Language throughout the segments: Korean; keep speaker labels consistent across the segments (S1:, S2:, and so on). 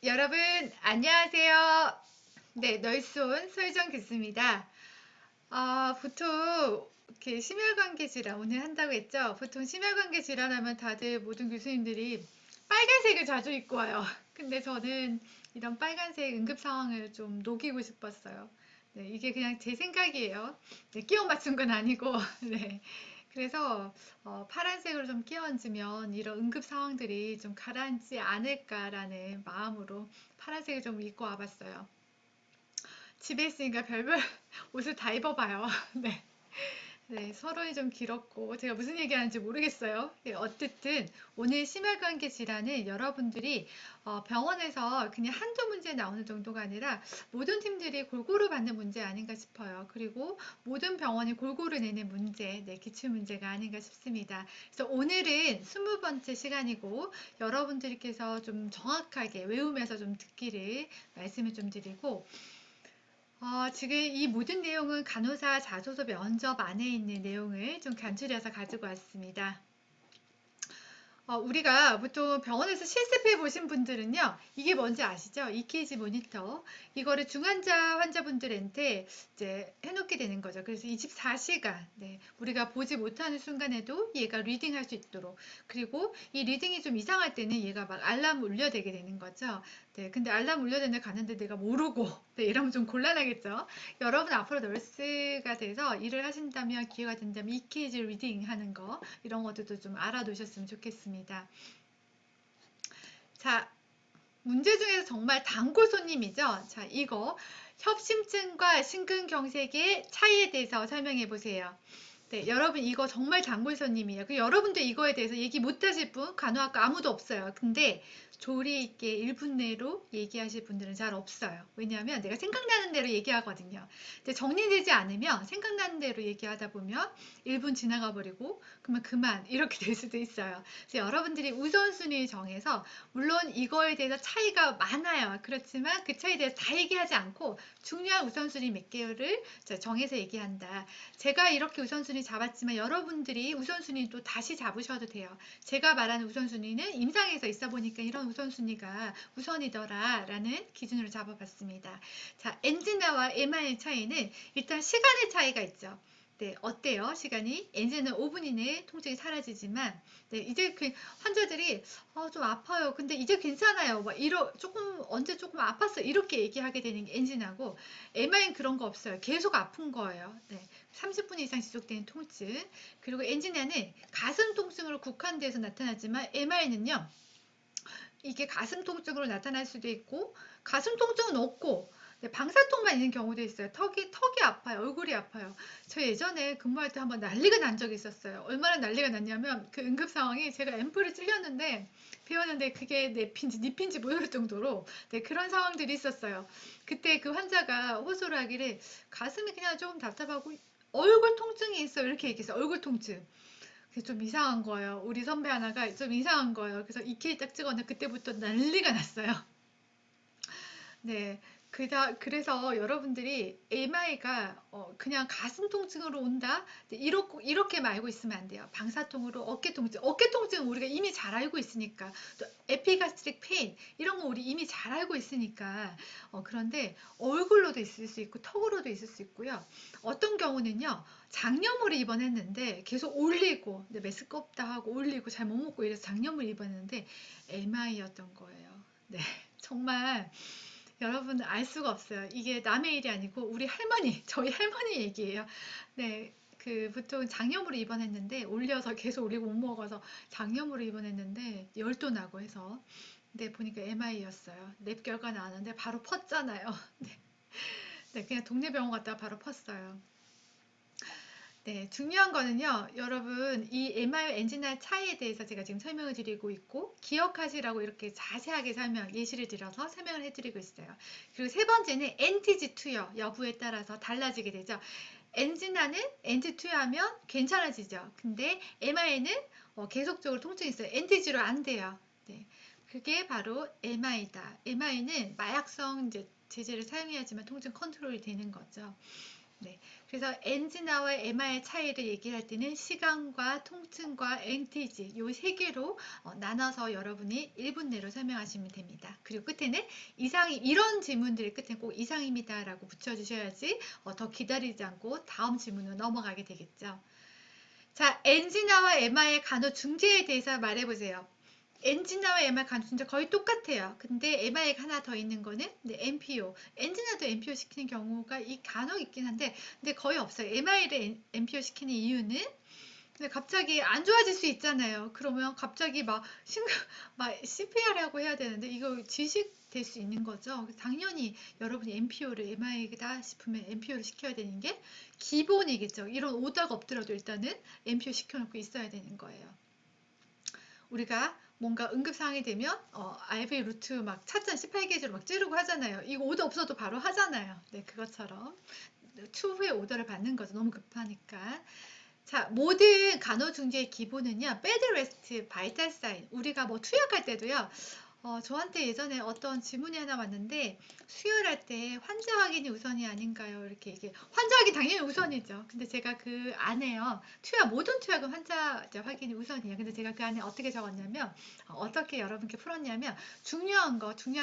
S1: 여러분, 안녕하세요. 네, 널쏜 소유정 교수입니다. 보통 이렇게 심혈관계 질환 오늘 한다고 했죠? 보통 심혈관계 질환하면 다들 모든 교수님들이 빨간색을 자주 입고 와요. 근데 저는 이런 빨간색 응급 상황을 좀 녹이고 싶었어요. 네, 이게 그냥 제 생각이에요. 네, 끼워 맞춘 건 아니고, 네. 그래서 파란색으로 좀 끼얹으면 이런 응급 상황들이 좀 가라앉지 않을까라는 마음으로 파란색을 좀 입고 와봤어요. 집에 있으니까 별별 옷을 다 입어봐요. 네. 네, 서론이 좀 길었고 제가 무슨 얘기하는지 모르겠어요. 네, 어쨌든 오늘 심혈관계 질환은 여러분들이 병원에서 그냥 한두 문제 나오는 정도가 아니라 모든 팀들이 골고루 받는 문제 아닌가 싶어요. 그리고 모든 병원이 골고루 내는 문제, 네, 기출 문제가 아닌가 싶습니다. 그래서 오늘은 20번째 시간이고 여러분들께서 좀 정확하게 외우면서 좀 듣기를 말씀을 좀 드리고 지금 이 모든 내용은 간호사 자소서 면접 안에 있는 내용을 좀 간추려서 가지고 왔습니다. 우리가 보통 병원에서 실습해 보신 분들은요, 이게 뭔지 아시죠? EKG 모니터. 이거를 중환자 환자분들한테 이제 해놓게 되는 거죠. 그래서 24시간, 네, 우리가 보지 못하는 순간에도 얘가 리딩할 수 있도록. 그리고 이 리딩이 좀 이상할 때는 얘가 막 알람 울려대게 되는 거죠. 네, 근데 알람 울려대는 가는데 내가 모르고, 네, 이러면 좀 곤란하겠죠? 여러분 앞으로 널스가 돼서 일을 하신다면 기회가 된다면 EKG 리딩 하는 거, 이런 것들도 좀 알아두셨으면 좋겠습니다. 자, 문제 중에서 정말 단골 손님이죠. 자, 이거 협심증과 심근경색의 차이에 대해서 설명해 보세요. 네, 여러분 이거 정말 단골 손님이에요. 그 여러분도 이거에 대해서 얘기 못 하실 분 간호학과 아무도 없어요. 근데 조리 있게 1분 내로 얘기하실 분들은 잘 없어요. 왜냐하면 내가 생각나는 대로 얘기하거든요. 근데 정리되지 않으면 생각나는 대로 얘기하다 보면 1분 지나가 버리고 그러면 그만 이렇게 될 수도 있어요. 그래서 여러분들이 우선순위 정해서 물론 이거에 대해서 차이가 많아요. 그렇지만 그 차이에 대해서 다 얘기하지 않고 중요한 우선순위 몇 개를 정해서 얘기한다. 제가 이렇게 우선순위 잡았지만 여러분들이 우선순위도 다시 잡으셔도 돼요. 제가 말하는 우선순위는 임상에서 있어 보니까 이런 우선순위가 우선이더라 라는 기준으로 잡아봤습니다. 자, 엔진나와 MR의 차이는 일단 시간의 차이가 있죠. 네, 어때요? 시간이? 엔진은 5분 이내에 통증이 사라지지만, 네, 이제 그 환자들이, 좀 아파요. 근데 이제 괜찮아요. 막, 언제 조금 아팠어. 이렇게 얘기하게 되는 게 엔진하고, MR은 그런 거 없어요. 계속 아픈 거예요. 네, 30분 이상 지속되는 통증. 그리고 엔진에는 가슴 통증으로 국한돼서 나타나지만, MR는요, 이게 가슴 통증으로 나타날 수도 있고 가슴 통증은 없고 네, 방사통만 있는 경우도 있어요. 턱이 아파요. 얼굴이 아파요. 저 예전에 근무할 때 한번 난리가 난 적이 있었어요. 얼마나 난리가 났냐면 그 응급 상황이 제가 앰플을 찔렸는데 배웠는데 그게 내 핀지 니 핀지 모를 정도로 네, 그런 상황들이 있었어요. 그때 그 환자가 호소를 하기를 가슴이 그냥 조금 답답하고 얼굴 통증이 있어 이렇게 얘기했어요. 얼굴 통증. 그게 좀 이상한 거예요. 우리 선배 하나가 좀 이상한 거예요. 그래서 EK 딱 찍었는데 그때부터 난리가 났어요. 네. 그래서 여러분들이 MI가 그냥 가슴 통증으로 온다? 네, 이렇게 알고 있으면 안 돼요. 방사통으로 어깨 통증. 어깨 통증은 우리가 이미 잘 알고 있으니까. 또 에피가스트릭 페인 이런 거 우리 이미 잘 알고 있으니까. 그런데 얼굴로도 있을 수 있고 턱으로도 있을 수 있고요. 어떤 경우는요. 장염으로 입원했는데 계속 올리고 네, 메스크 없다 하고 올리고 잘 못 먹고 이래서 장염을 입원했는데 MI였던 거예요. 네. 정말 여러분 알 수가 없어요. 이게 남의 일이 아니고 우리 할머니, 저희 할머니 얘기예요. 네, 그 보통 장염으로 입원했는데 올려서 계속 올리고 못 먹어서 장염으로 입원했는데 열도 나고 해서 근데 보니까 MI였어요. 랩 결과 나왔는데 바로 펐잖아요. 네, 네, 그냥 동네 병원 갔다가 바로 펐어요. 네, 중요한 거는요, 여러분, 이 MR 엔진알 차이에 대해서 제가 지금 설명을 드리고 있고, 기억하시라고 이렇게 자세하게 예시를 들어서 설명을 해드리고 있어요. 그리고 세 번째는 NTG 투여 여부에 따라서 달라지게 되죠. 엔진알은 NT 투여하면 괜찮아지죠. 근데 MR에는 계속적으로 통증이 있어요. NTG로 안 돼요. 네, 그게 바로 MI다. MI는 마약성 이제 제제를 사용해야지만 통증 컨트롤이 되는 거죠. 네, 그래서 엔지나와 MR의 차이를 얘기할 때는 시간과 통증과 엔티지 요 세 개로 나눠서 여러분이 1분 내로 설명하시면 됩니다. 그리고 끝에는 이상이 이런 질문들 끝에 꼭 이상입니다라고 붙여주셔야지 더 기다리지 않고 다음 질문으로 넘어가게 되겠죠. 자, 엔지나와 MR의 간호 중재에 대해서 말해보세요. 엔지나와 MR 간호 중재 거의 똑같아요. 근데 MR가 하나 더 있는 거는 MPO. 엔지나도 MPO 시키는 경우가 간혹 있긴 한데, 근데 거의 없어요. MR을 MPO 시키는 이유는 근데 갑자기 안 좋아질 수 있잖아요. 그러면 갑자기 막 CPR하고 해야 되는데 이거 지식될 수 있는 거죠. 당연히 여러분이 MPO를 MI다 싶으면 MPO를 시켜야 되는 게 기본이겠죠. 이런 오다가 없더라도 일단은 MPO 시켜놓고 있어야 되는 거예요. 우리가 뭔가 응급상황이 되면 IV 루트 막 차전 18게이지로 막 찌르고 하잖아요. 이거 오더 없어도 바로 하잖아요. 네, 그것처럼 추후에 오더를 받는 거죠. 너무 급하니까. 자, 모든 간호중재의 기본은요, 베드레스트, 바이탈 사인. 우리가 뭐 투약할 때도요, 저한테 예전에 어떤 질문이 하나 왔는데, 수혈할 때 환자 확인이 우선이 아닌가요? 이렇게 이게 환자 확인 당연히 우선이죠. 근데 제가 그 안에요, 모든 투약은 환자 확인이 우선이에요. 근데 제가 그 안에 어떻게 적었냐면, 어떻게 여러분께 풀었냐면, 중요한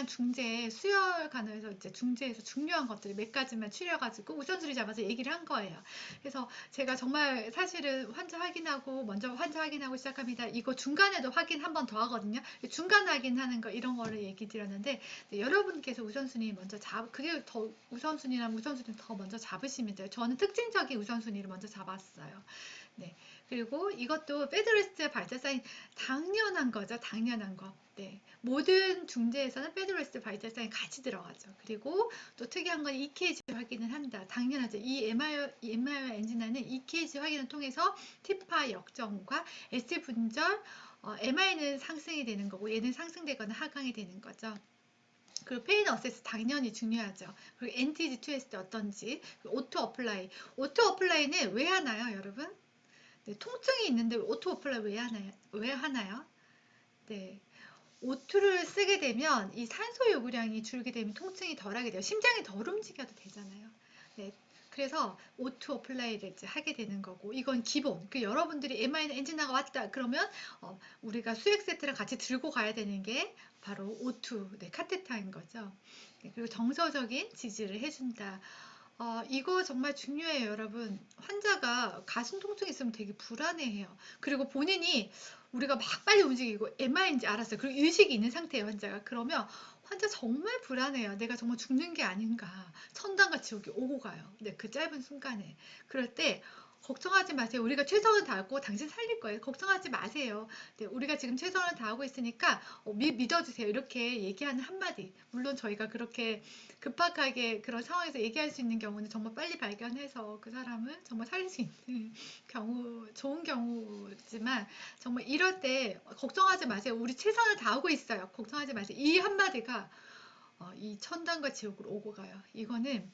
S1: 중재, 수혈 간호에서 이제 중재에서 중요한 것들 몇 가지만 추려가지고 우선순위 잡아서 얘기를 한 거예요. 그래서 제가 정말 사실은 먼저 환자 확인하고 시작합니다. 이거 중간에도 확인 한 번 더 하거든요. 중간 확인하는 거 이런 거를 얘기 드렸는데 여러분께서 우선순위 먼저 그게 더 우선순위라면 우선순위 더 먼저 잡으시면 돼요. 저는 특징적인 우선순위를 먼저 잡았어요. 네. 그리고 이것도 페드레스트 발자 사인 당연한 거죠. 당연한 거. 네. 모든 중재에서는 페드레스트 발자 사인 같이 들어가죠. 그리고 또 특이한 건 EKG 확인을 한다. 당연하죠. 이 MRI 엔진화는 EKG 확인을 통해서 티파 역정과 S 분절, MI는 상승이 되는 거고 얘는 상승되거나 하강이 되는 거죠. 그리고 페인 어세스 당연히 중요하죠. 그리고 NTG 2S 때 어떤지. 오토 어플라이. 오토 어플라이는 왜 하나요, 여러분? 네, 통증이 있는데 오토 어플라이 왜 하나요? 왜 하나요? 네. 오투를 쓰게 되면 이 산소 요구량이 줄게 되면 통증이 덜하게 돼요. 심장이 덜 움직여도 되잖아요. 네. 그래서 오투 어플라이를 이제 하게 되는 거고 이건 기본. 여러분들이 MI는 엔진화가 왔다 그러면 우리가 수액 세트랑 같이 들고 가야 되는 게 바로 오투, 카테타인 거죠. 네, 그리고 정서적인 지지를 해준다. 이거 정말 중요해요, 여러분. 환자가 가슴 통증이 있으면 되게 불안해해요. 그리고 본인이 우리가 막 빨리 움직이고 MI인지 알았어요. 그리고 의식이 있는 상태예요, 환자가. 그러면 환자 정말 불안해요. 내가 정말 죽는 게 아닌가. 천당과 지옥이 오고 가요. 네, 그 짧은 순간에. 그럴 때 걱정하지 마세요. 우리가 최선을 다하고 당신 살릴 거예요. 걱정하지 마세요. 네, 우리가 지금 최선을 다하고 있으니까 믿어주세요. 이렇게 얘기하는 한마디. 물론 저희가 그렇게 급박하게 그런 상황에서 얘기할 수 있는 경우는 정말 빨리 발견해서 그 사람을 정말 살릴 수 있는 경우, 좋은 경우지만 정말 이럴 때 걱정하지 마세요. 우리 최선을 다하고 있어요. 걱정하지 마세요. 이 한마디가 이 천당과 지옥으로 오고 가요. 이거는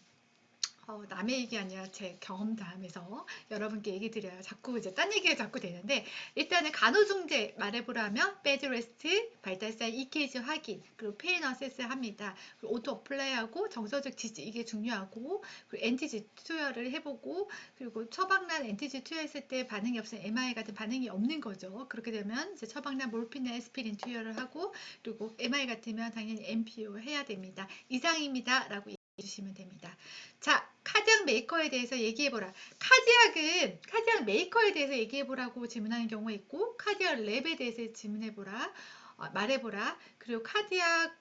S1: 남의 얘기 아니라 제 경험담에서 여러분께 얘기 드려요. 자꾸 이제 딴 얘기가 자꾸 되는데 일단은 간호중재 말해보라면 베드레스트, 발달사인 EKG 확인, 그리고 페인 어세스 합니다. 그리고 오토 어플라이하고 정서적 지지 이게 중요하고 그리고 NTG 투여를 해보고 그리고 처방난 NTG 투여했을 때 반응이 없으면 MI 같은 반응이 없는 거죠. 그렇게 되면 이제 처방난 몰핀이나 에스피린 투여를 하고 그리고 MI 같으면 당연히 MPO 해야 됩니다. 이상입니다. 라고 해주시면 됩니다. 자, 카디악 메이커에 대해서 얘기해보라. 카디악 메이커에 대해서 얘기해보라고 질문하는 경우가 있고, 카디악 랩에 대해서 질문해보라. 말해보라. 그리고 카디악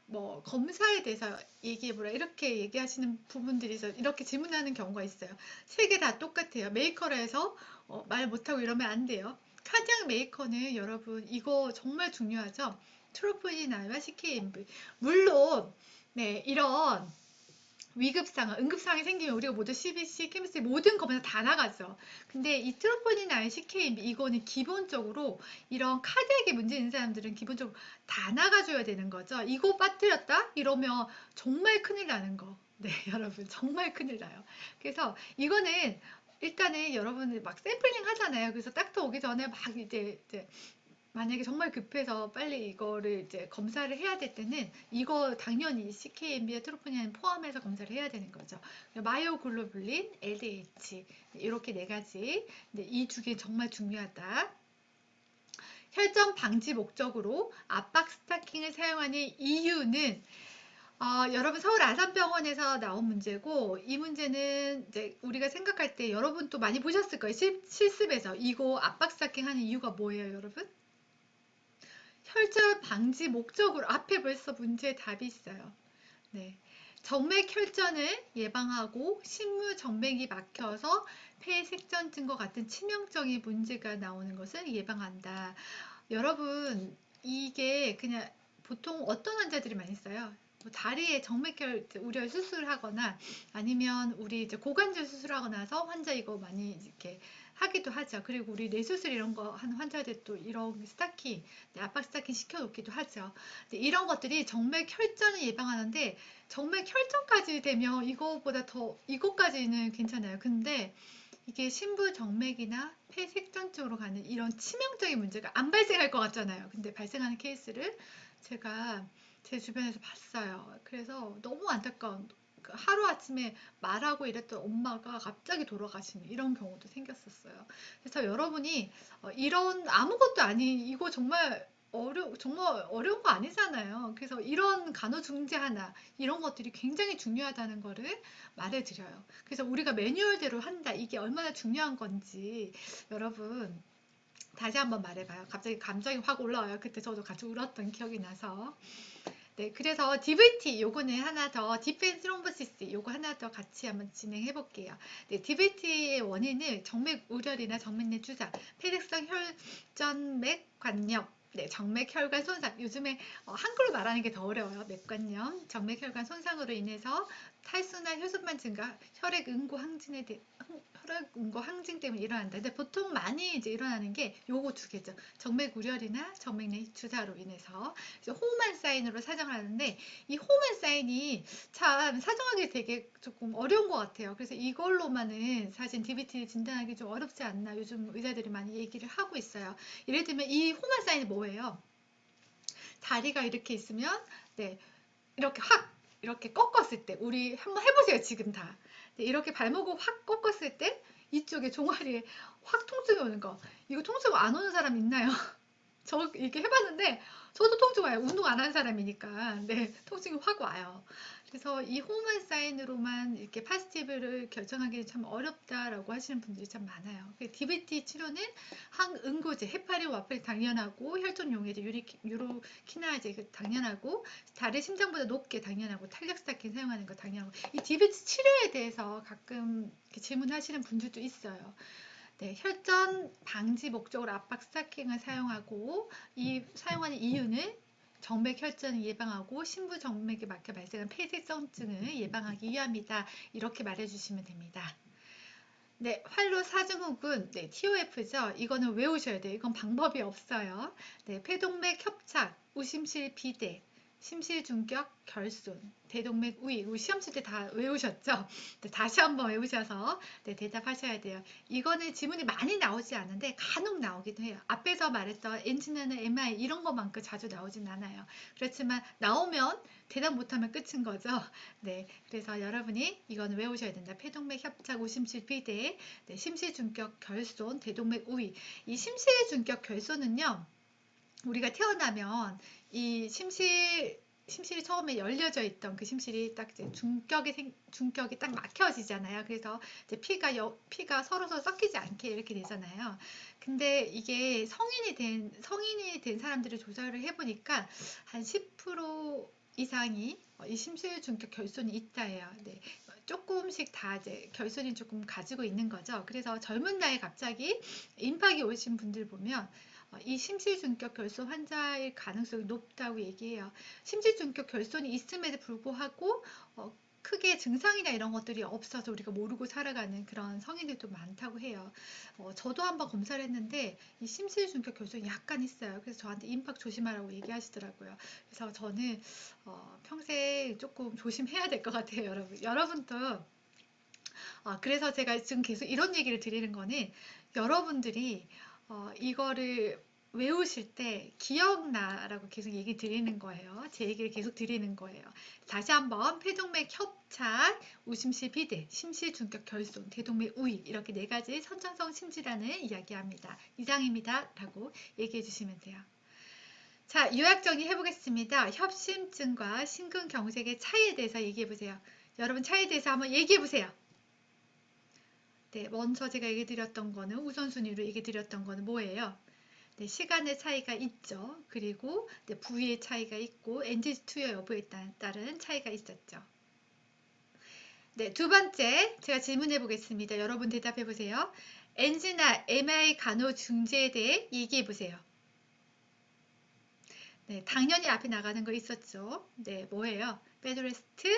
S1: 검사에 대해서 얘기해보라. 이렇게 얘기하시는 부분들이 있어요. 이렇게 질문하는 경우가 있어요. 세 개 다 똑같아요. 메이커라 해서 말 못하고 이러면 안 돼요. 카디악 메이커는 여러분 이거 정말 중요하죠. 트로포닌아와 CKMV. 물론 네, 이런 응급상황이 생기면 우리가 모두 CBC, 케미스트리 모든 검사 다 나가죠. 근데 이 트로포닌이나 CKMB 이거는 기본적으로 이런 카디악에 문제 있는 사람들은 기본적으로 다 나가줘야 되는 거죠. 이거 빠뜨렸다? 이러면 정말 큰일 나는 거. 네, 여러분 정말 큰일 나요. 그래서 이거는 일단은 여러분들 막 샘플링 하잖아요. 그래서 닥터 오기 전에 막 이제 만약에 정말 급해서 빨리 이거를 이제 검사를 해야 될 때는 이거 당연히 CKMB와 트로포닌을 포함해서 검사를 해야 되는 거죠. 마이오글로뷸린, LDH 이렇게 네 가지. 근데 이 두 개 정말 중요하다. 혈전 방지 목적으로 압박 스타킹을 사용하는 이유는 여러분 서울 아산병원에서 나온 문제고 이 문제는 이제 우리가 생각할 때 여러분 또 많이 보셨을 거예요. 실습에서 이거 압박 스타킹 하는 이유가 뭐예요, 여러분? 혈전 방지 목적으로 앞에 벌써 문제의 답이 있어요. 네. 정맥 혈전을 예방하고 신무 정맥이 막혀서 폐색전증과 같은 치명적인 문제가 나오는 것을 예방한다. 여러분, 이게 그냥 보통 어떤 환자들이 많이 써요? 뭐 다리에 정맥혈 우려 수술하거나 아니면 우리 이제 고관절 수술하고 나서 환자 이거 많이 이렇게 하기도 하죠. 그리고 우리 뇌수술 이런 거 하는 환자들 또 이런 스타킹, 압박 스타킹 시켜놓기도 하죠. 근데 이런 것들이 정맥 혈전을 예방하는데 정맥 혈전까지 되면 이거보다 더 이거까지는 괜찮아요. 근데 이게 신부 정맥이나 폐색전 쪽으로 가는 이런 치명적인 문제가 안 발생할 것 같잖아요. 근데 발생하는 케이스를 제가 제 주변에서 봤어요. 그래서 너무 안타까운 하루아침에 말하고 이랬던 엄마가 갑자기 돌아가시는 이런 경우도 생겼었어요. 그래서 여러분이 이런 아무것도 아닌 이거 정말 어려운 거 아니잖아요. 그래서 이런 간호중재 하나 이런 것들이 굉장히 중요하다는 거를 말해드려요. 그래서 우리가 매뉴얼대로 한다 이게 얼마나 중요한 건지 여러분 다시 한번 말해봐요. 갑자기 감정이 확 올라와요. 그때 저도 같이 울었던 기억이 나서. 네, 그래서 DVT 요거는 하나 더 디펜스 트롬보시스 요거 하나 더 같이 한번 진행해 볼게요. 네, DVT의 원인은 정맥 우려이나 정맥 내 주사, 폐색성 혈전맥 관염, 네, 정맥 혈관 손상. 요즘에 한글로 말하는 게 더 어려워요. 맥관염, 정맥 혈관 손상으로 인해서 탈수나 혈소판 증가, 혈액 응고 항진 때문에 일어난다. 근데 보통 많이 이제 일어나는 게 요거 두 개죠. 정맥 우려이나 정맥 내 주사로 인해서 호흡만 사인으로 사정을 하는데 이 호흡만 사인이 참 사정하기 되게 조금 어려운 것 같아요. 그래서 이걸로만은 사실 DVT 진단하기 좀 어렵지 않나 요즘 의사들이 많이 얘기를 하고 있어요. 예를 들면 이 호흡만 사인이 뭐예요? 다리가 이렇게 있으면 네 이렇게 확 이렇게 꺾었을 때 우리 한번 해보세요 지금 다 네, 이렇게 발목을 확 꺾었을 때 이쪽에 종아리에 확 통증이 오는 거 이거 통증 안 오는 사람 있나요? 저 이렇게 해봤는데 저도 통증 와요. 운동 안 한 사람이니까. 네, 통증이 확 와요. 그래서 이 호만 사인으로만 이렇게 파스티브를 결정하기는 참 어렵다라고 하시는 분들이 참 많아요. DVT 치료는 항응고제, 헤파린, 와파린 당연하고 혈전 용해제, 유로키나제 당연하고 다리 심장보다 높게 당연하고 탄력 스타킹 사용하는 거 당연하고 이 DVT 치료에 대해서 가끔 질문하시는 분들도 있어요. 네, 혈전 방지 목적으로 압박 스타킹을 사용하고 이 사용하는 이유는 정맥 혈전을 예방하고 신부 정맥에 막혀 발생한 폐쇄성증을 예방하기 위함이다. 이렇게 말해주시면 됩니다. 네, 활로 사증후군, 네, TOF죠. 이거는 외우셔야 돼요. 이건 방법이 없어요. 네, 폐동맥 협착, 우심실 비대, 심실중격 결손, 대동맥 우위. 우리 시험 칠 때 다 외우셨죠? 네, 다시 한번 외우셔서 네, 대답하셔야 돼요. 이거는 지문이 많이 나오지 않는데 간혹 나오기도 해요. 앞에서 말했던 엔지나는 MI 이런 것만큼 자주 나오진 않아요. 그렇지만 나오면 대답 못하면 끝인 거죠. 네, 그래서 여러분이 이거는 외우셔야 된다. 폐동맥 협착, 우심실 비대, 네, 심실중격 결손, 대동맥 우위. 이 심실중격 결손은요. 우리가 태어나면 이 심실이 처음에 열려져 있던 그 심실이 딱 이제 중격이 딱 막혀지잖아요. 그래서 이제 피가 서로 섞이지 않게 이렇게 되잖아요. 근데 이게 성인이 된 사람들을 조사를 해보니까 한 10% 이상이 이 심실중격 결손이 있다 해요. 네. 조금씩 다 이제 결손이 조금 가지고 있는 거죠. 그래서 젊은 나이에 갑자기 임박이 오신 분들 보면 이 심실중격 결손 환자일 가능성이 높다고 얘기해요. 심실중격 결손이 있음에도 불구하고 크게 증상이나 이런 것들이 없어서 우리가 모르고 살아가는 그런 성인들도 많다고 해요. 저도 한번 검사를 했는데 이 심실중격 결손이 약간 있어요. 그래서 저한테 임박 조심하라고 얘기하시더라고요. 그래서 저는 평생 조금 조심해야 될 것 같아요, 여러분. 여러분도 그래서 제가 지금 계속 이런 얘기를 드리는 거는 여러분들이 이거를 외우실 때 기억나라고 계속 얘기 드리는 거예요. 제 얘기를 계속 드리는 거예요. 다시 한번 폐동맥 협착, 우심실 비대, 심실 중격 결손, 대동맥 우위 이렇게 네 가지 선천성 심질환을 이야기합니다. 이상입니다. 라고 얘기해 주시면 돼요. 자, 요약 정리 해보겠습니다. 협심증과 심근경색의 차이에 대해서 얘기해 보세요. 여러분 차이에 대해서 한번 얘기해 보세요. 네, 먼저 제가 얘기 드렸던 거는 우선순위로 얘기 드렸던 거는 뭐예요? 네, 시간의 차이가 있죠. 그리고 네, 부위의 차이가 있고 NG 투여 여부에 따른 차이가 있었죠. 네, 두 번째 제가 질문해 보겠습니다. 여러분 대답해 보세요. NG나 MI 간호중재에 대해 얘기해 보세요. 네, 당연히 앞에 나가는 거 있었죠. 네, 뭐예요? 베드레스트,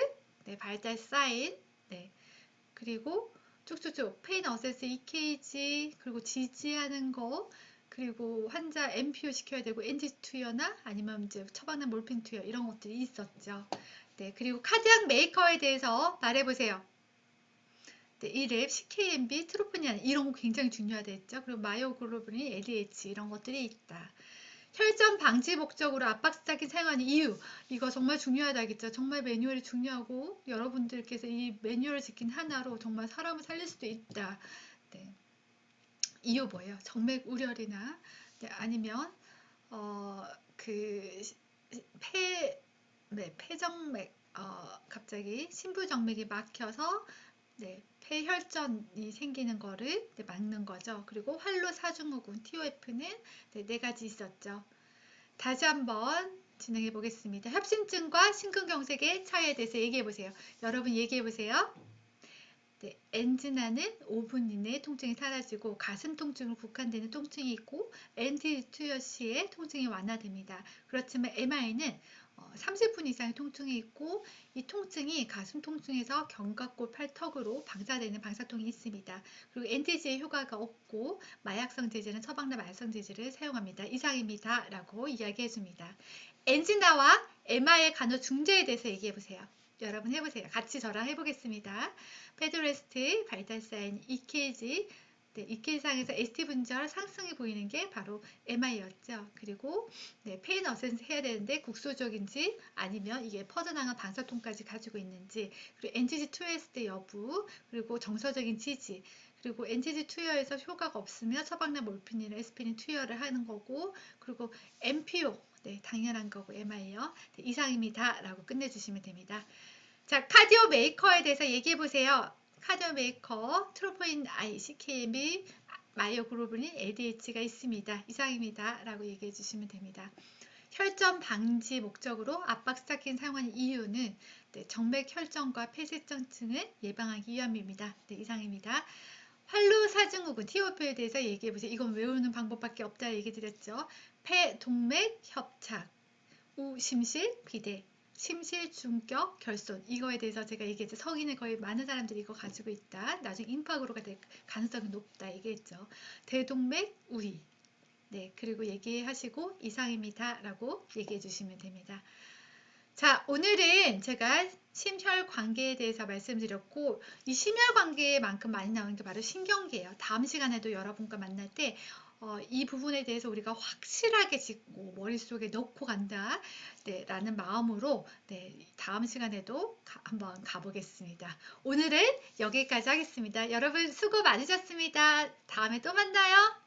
S1: 네, 발달 사인, 네, 그리고 쭉쭉쭉 페인 어세스 EKG, 그리고 지지하는 거, 그리고 환자 MPO 시켜야 되고 NG 투여나 아니면 이제 처방된 몰핀 투여 이런 것들이 있었죠. 네, 그리고 카디악 메이커에 대해서 말해보세요. 네, 이랩, CKMB, 트로포니안 이런 거 굉장히 중요하겠죠. 그리고 마이오글로빈, LDH 이런 것들이 있다. 혈전 방지 목적으로 압박스타킨 사용하는 이유 이거 정말 중요하다겠죠. 정말 매뉴얼이 중요하고 여러분들께서 이 매뉴얼을 지킨 하나로 정말 사람을 살릴 수도 있다. 네. 이유 뭐예요? 정맥 우려이나 네, 아니면 그 폐정맥 갑자기 심부정맥이 막혀서 네, 폐혈전이 생기는 거를 네, 막는 거죠. 그리고 활로 사중후군 TOF는 네 가지 있었죠. 다시 한번 진행해 보겠습니다. 협심증과 심근경색의 차이에 대해서 얘기해 보세요. 여러분 얘기해 보세요. 네, 엔진아는 5분 이내에 통증이 사라지고 가슴 통증으로 국한되는 통증이 있고 엔티투여 시에 통증이 완화됩니다. 그렇지만 MI는 30분 이상의 통증이 있고 이 통증이 가슴 통증에서 견갑골 팔턱으로 방사되는 방사통이 있습니다. 그리고 엔티지의 효과가 없고 마약성 제제는 처방된 마약성 제제를 사용합니다. 이상입니다. 라고 이야기해 줍니다. 엔진아와 MI의 간호 중재에 대해서 얘기해 보세요. 여러분 해보세요. 같이 저랑 해보겠습니다. 페드레스트, 발달사인, EKG, 네, EKG상에서 ST 분절 상승이 보이는 게 바로 MI였죠. 그리고 네, 페인 어센스 해야 되는데 국소적인지 아니면 이게 퍼져나간 방사통까지 가지고 있는지 그리고 NGG 투여했을 때 여부 그리고 정서적인 지지 그리고 NGG 투여에서 효과가 없으면 처방된 몰핀이나 에스피린 투여를 하는 거고 그리고 MPO 네, 당연한 거고 MI요. 네, 이상입니다. 라고 끝내주시면 됩니다. 자, 카디오 메이커에 대해서 얘기해 보세요. 카디오 메이커, 트로포인 I, CKMB, 마이오글로빈, LDH가 있습니다. 이상입니다. 라고 얘기해 주시면 됩니다. 혈전 방지 목적으로 압박 스타킨 사용하는 이유는 네, 정맥 혈전과 폐쇄증을 예방하기 위함입니다. 네, 이상입니다. 활로 사증후군 TOF에 대해서 얘기해 보세요. 이건 외우는 방법밖에 없다 얘기 드렸죠. 폐, 동맥, 협착, 우, 심실, 비대. 심실, 중격, 결손 이거에 대해서 제가 얘기했죠. 성인의 거의 많은 사람들이 이거 가지고 있다. 나중에 임파그로가 될 가능성이 높다 얘기했죠. 대동맥, 우위 네 그리고 얘기하시고 이상입니다 라고 얘기해 주시면 됩니다. 자 오늘은 제가 심혈관계에 대해서 말씀드렸고 이 심혈관계만큼 많이 나오는 게 바로 신경계예요. 다음 시간에도 여러분과 만날 때 이 부분에 대해서 우리가 확실하게 짚고 머릿속에 넣고 간다 네, 라는 마음으로 네, 다음 시간에도 한번 가보겠습니다. 오늘은 여기까지 하겠습니다. 여러분 수고 많으셨습니다. 다음에 또 만나요.